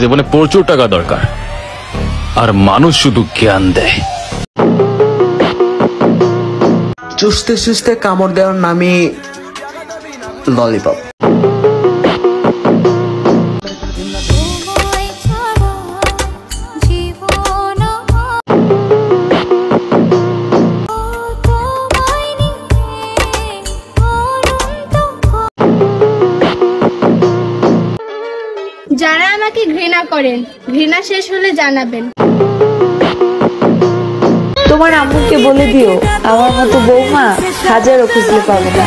জীবনে প্রচুর টাকা দরকার, আর মানুষ শুধু জ্ঞান দেয়। চুষতে চুষতে কামড় দেওয়ার নামই ললিপপ। যারা আমাকে ঘৃণা করেন, ঘৃণা শেষ হলে জানাবেন। তোমার আম্মুকে বলে দিও আমার মতো বৌমা হাজারও খুঁজলে পাবে না।